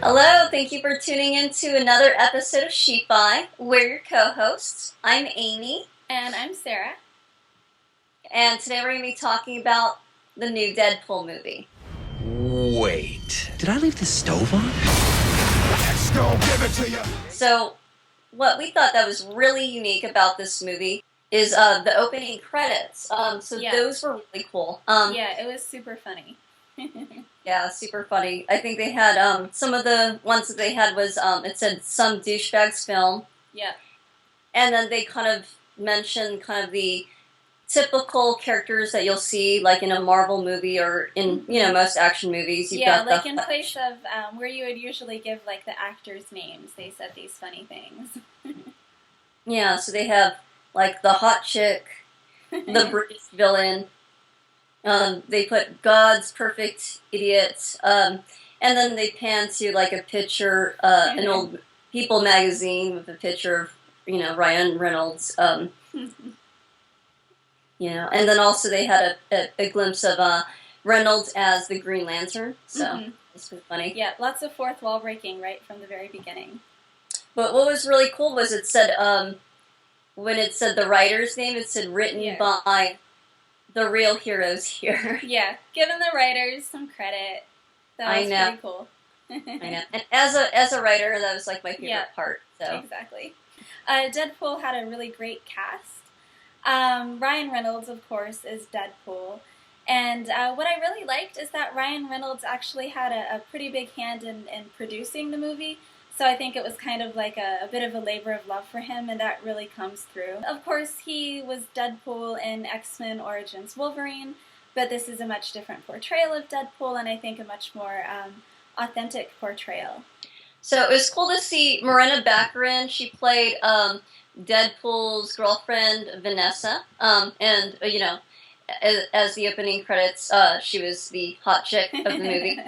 Hello, thank you for tuning in to another episode of sci-fi. We're your co-hosts. I'm Amy, And I'm Sarah. and today we're going to be talking about the new Deadpool movie. Wait, did I leave the stove on? Let's go, give it to you. So, what we thought that was really unique about this movie is the opening credits. Those were really cool. Yeah, it was super funny. Yeah, super funny. I think they had some of the ones that they had was it said some douchebags film. Yeah. And then they kind of mentioned kind of the typical characters that you'll see like in a Marvel movie or in most action movies. You've got like in place of where you would usually give like the actors' names, they said these funny things. Yeah, so they have like the hot chick, the British villain. They put God's perfect idiot, and then they pan to like a picture, an old People magazine with a picture of Ryan Reynolds. And then also they had a glimpse of Reynolds as the Green Lantern. So it's been funny. Yeah, lots of fourth wall breaking right from the very beginning. But what was really cool was it said when it said the writer's name, it said written by the real heroes here. Yeah, giving the writers some credit. That was pretty cool. I know. And as a writer, that was like my favorite part. So exactly. Deadpool had a really great cast. Ryan Reynolds, of course, is Deadpool. And what I really liked is that Ryan Reynolds actually had a pretty big hand in producing the movie. So I think it was kind of like a bit of a labor of love for him, and that really comes through. Of course, he was Deadpool in X-Men Origins Wolverine, but this is a much different portrayal of Deadpool, and I think a much more authentic portrayal. So it was cool to see Morena Baccarin. She played Deadpool's girlfriend, Vanessa, and as the opening credits, she was the hot chick of the movie.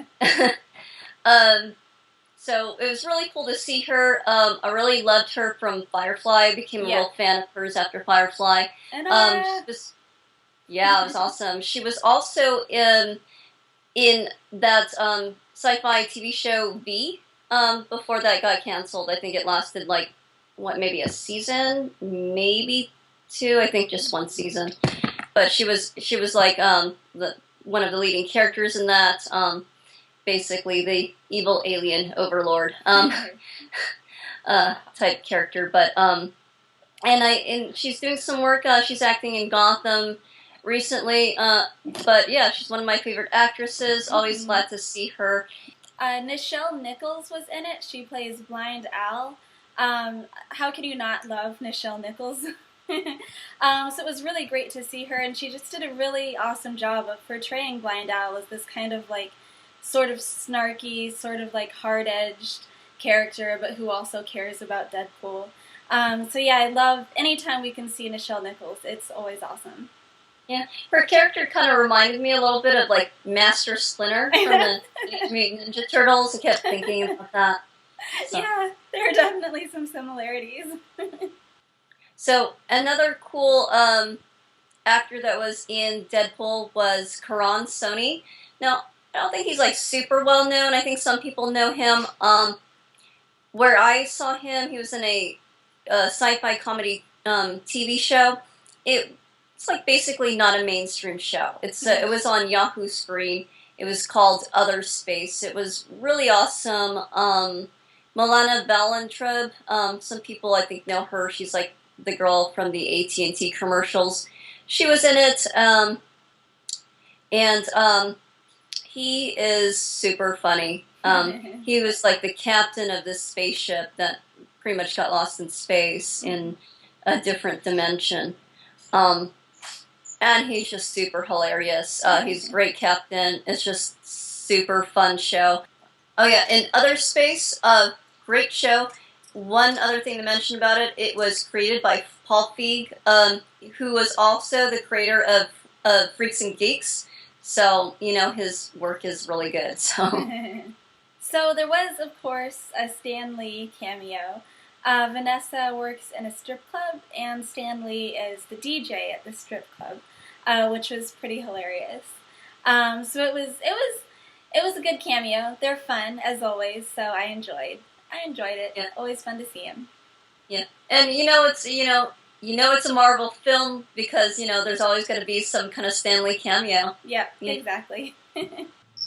So it was really cool to see her. I really loved her from Firefly. I became a real fan of hers after Firefly. And it was awesome. She was also in that sci-fi TV show V. Before that got canceled. I think it lasted maybe a season, maybe two. I think just one season. But she was like one of the leading characters in that. Basically the evil alien overlord type character, but and she's doing some work. She's acting in Gotham recently, but yeah, she's one of my favorite actresses. Always glad to see her. Nichelle Nichols was in it. She plays Blind Al. How can you not love Nichelle Nichols? So it was really great to see her, and she just did a really awesome job of portraying Blind Al as this kind of like sort of snarky, sort of like hard-edged character, but who also cares about Deadpool. So yeah, I love anytime we can see Nichelle Nichols. It's always awesome. Yeah, her character kind of reminded me a little bit of like Master Splinter from the Teenage Mutant Ninja Turtles. I kept thinking about that. So. Yeah, there are definitely some similarities. So another cool actor that was in Deadpool was Karan Soni. Now, I don't think he's like super well known. I think some people know him. Where I saw him, he was in a sci-fi comedy TV show. It's like basically not a mainstream show. It was on Yahoo Screen. It was called Other Space. It was really awesome. Milana Valentrub. Some people I think know her. She's like the girl from the AT&T commercials. She was in it, and he is super funny. He was like the captain of this spaceship that pretty much got lost in space in a different dimension. And he's just super hilarious. He's a great captain. It's just super fun show. Oh yeah, in Other Space, great show. One other thing to mention about it, it was created by Paul Feig, who was also the creator of Freaks and Geeks. So, his work is really good. So there was, of course, a Stan Lee cameo. Vanessa works in a strip club, and Stan Lee is the DJ at the strip club, which was pretty hilarious. So it was It was a good cameo. They're fun as always, so I enjoyed it. Yeah. Always fun to see him. Yeah, and it's a Marvel film because there's always going to be some kind of Stanley cameo. Yep, Yeah. exactly.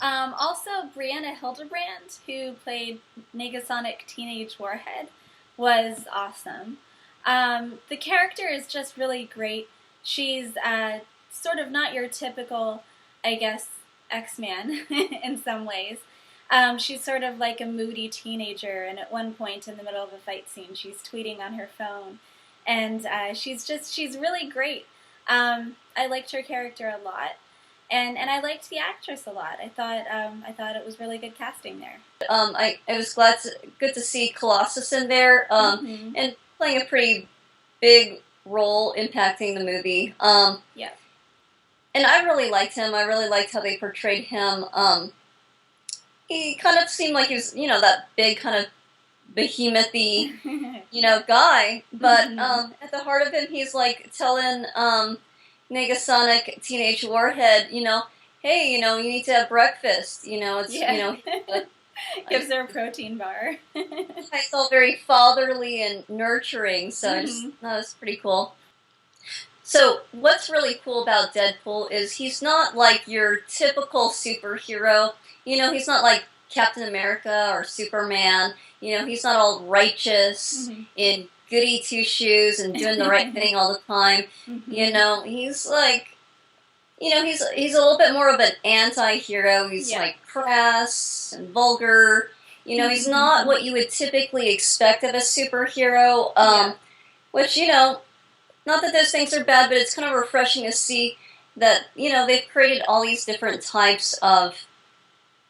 Also, Brianna Hildebrand, who played Negasonic Teenage Warhead, was awesome. The character is just really great. She's sort of not your typical, I guess, X-Man in some ways. She's sort of like a moody teenager, and at one point in the middle of a fight scene, she's tweeting on her phone, and she's really great. I liked her character a lot, and I liked the actress a lot. I thought it was really good casting there. I was good to see Colossus in there, and playing a pretty big role impacting the movie. Yeah. And I really liked him. I really liked how they portrayed him. He kind of seemed like he was, that big kind of behemoth-y, guy. But at the heart of him, he's like telling Negasonic Teenage Warhead, hey, you need to have breakfast. Gives her a protein bar. I felt very fatherly and nurturing, so that was pretty cool. So what's really cool about Deadpool is he's not like your typical superhero. He's not like Captain America or Superman. He's not all righteous in goody two-shoes and doing the right thing all the time. He's like, he's a little bit more of an anti-hero. He's like crass and vulgar. He's not what you would typically expect of a superhero. Which, not that those things are bad, but it's kind of refreshing to see that, they've created all these different types of,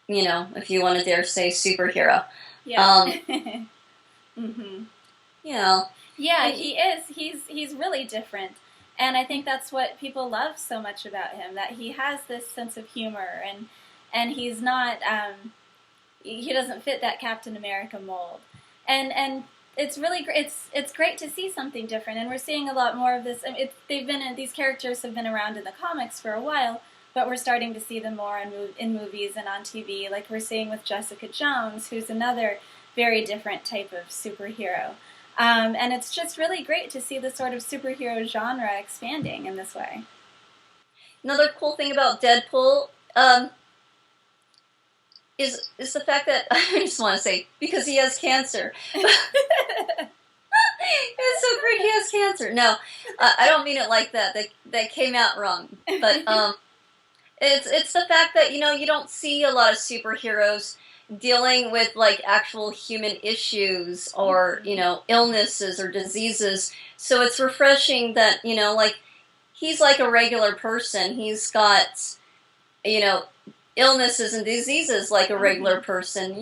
if you want to dare say, superhero. Yeah. Yeah, and he is. He's really different. And I think that's what people love so much about him, that he has this sense of humor, and he's not, he doesn't fit that Captain America mold. And it's really great. It's great to see something different, and we're seeing a lot more of this. I mean, these characters have been around in the comics for a while, but we're starting to see them more in movies and on TV, like we're seeing with Jessica Jones, who's another very different type of superhero. And it's just really great to see the sort of superhero genre expanding in this way. Another cool thing about Deadpool is the fact that, I just want to say, because he has cancer. It's so great he has cancer. No, I don't mean it like that. That came out wrong. But it's the fact that, you don't see a lot of superheroes dealing with like actual human issues or, illnesses or diseases. So it's refreshing that, like he's like a regular person. He's got, illnesses and diseases like a regular person.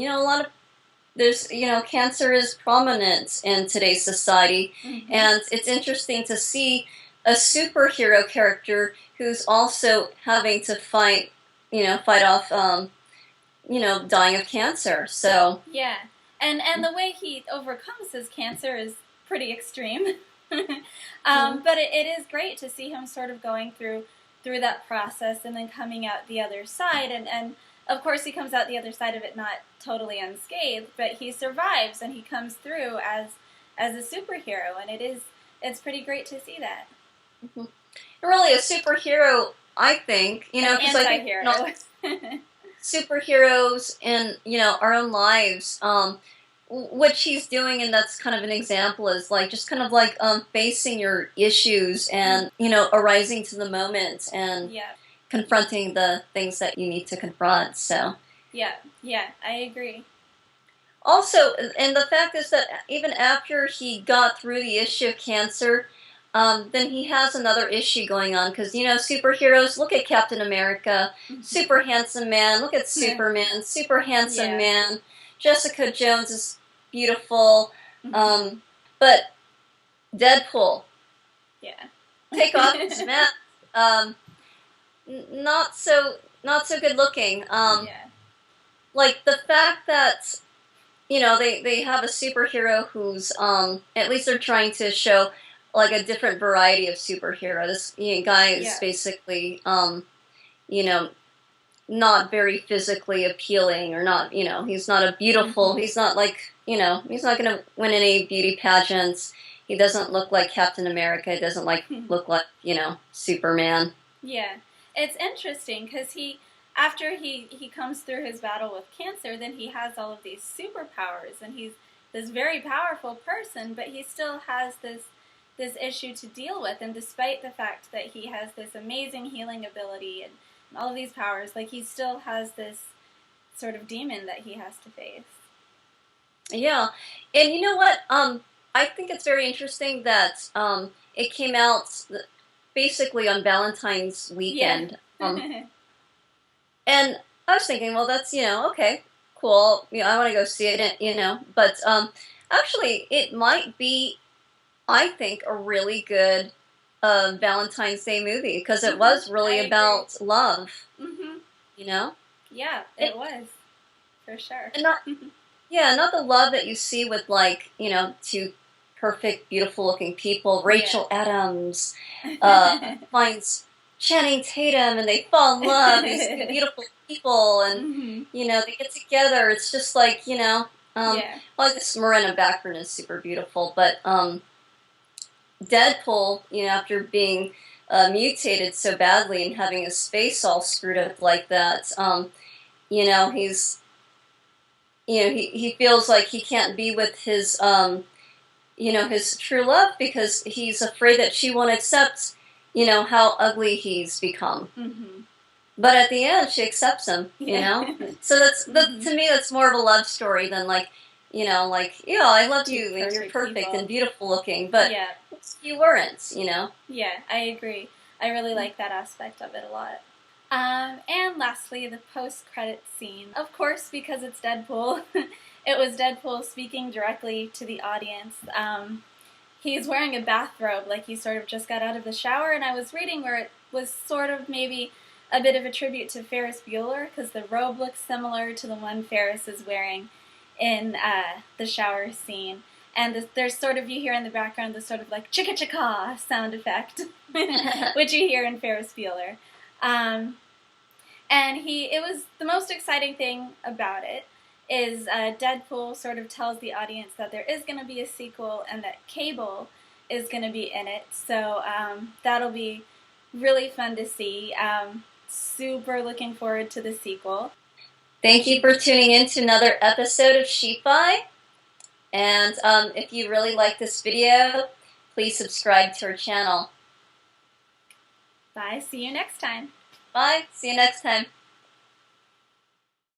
Cancer is prominent in today's society, and it's interesting to see a superhero character who's also having to fight off, dying of cancer. So yeah, and the way he overcomes his cancer is pretty extreme. But it is great to see him sort of going through that process and then coming out the other side, and of course he comes out the other side of it not totally unscathed, but he survives and he comes through as a superhero, and it's pretty great to see that. Really a superhero, I think, because anti-hero. Superheroes in our own lives, what she's doing, and that's kind of an example, is like just kind of like facing your issues and arising to the moment and confronting the things that you need to confront. So yeah, I agree. Also, and the fact is that even after he got through the issue of cancer, then he has another issue going on, because superheroes, look at Captain America, super handsome man, look at Superman, super handsome man, Jessica Jones is beautiful, but Deadpool, take off his mask, not so good looking. Like the fact that they have a superhero who's at least they're trying to show like a different variety of superhero. This guy is basically not very physically appealing, or not, he's not a beautiful, he's not like, he's not going to win any beauty pageants. He doesn't look like Captain America. He doesn't look like, Superman. Yeah. It's interesting because after he comes through his battle with cancer, then he has all of these superpowers, and he's this very powerful person, but he still has this issue to deal with, and despite the fact that he has this amazing healing ability and all of these powers, like, he still has this sort of demon that he has to face. Yeah, and you know what? I think it's very interesting that it came out basically on Valentine's weekend. Yeah. And I was thinking, well, that's, okay, cool. I want to go see it, But actually, it might be, I think, a really good Valentine's Day movie, because it was really about love, Mm-hmm. Yeah, it was, for sure. And not the love that you see with, like, two perfect, beautiful-looking people. Rachel Adams finds Channing Tatum, and they fall in love. These two beautiful people, and they get together. It's just like, well, this Marina Baccarin is super beautiful, but Deadpool, after being mutated so badly and having his face all screwed up like that, he's, he feels like he can't be with his, his true love, because he's afraid that she won't accept, how ugly he's become. Mm-hmm. But at the end, she accepts him, So to me, that's more of a love story than like, I love you, and you're perfect and beautiful looking, but you weren't, Yeah, I agree. I really like that aspect of it a lot. And lastly, the post-credits scene. Of course, because it's Deadpool, it was Deadpool speaking directly to the audience. He's wearing a bathrobe, like he sort of just got out of the shower, and I was reading where it was sort of maybe a bit of a tribute to Ferris Bueller, because the robe looks similar to the one Ferris is wearing in the shower scene. And there's sort of, you hear in the background, the sort of like chicka-chicka sound effect, which you hear in Ferris Bueller. And it was the most exciting thing about it is Deadpool sort of tells the audience that there is going to be a sequel and that Cable is going to be in it. So that'll be really fun to see. Super looking forward to the sequel. Thank you for tuning in to another episode of Sci-Fi. And if you really like this video, please subscribe to our channel. Bye. See you next time. Bye. See you next time.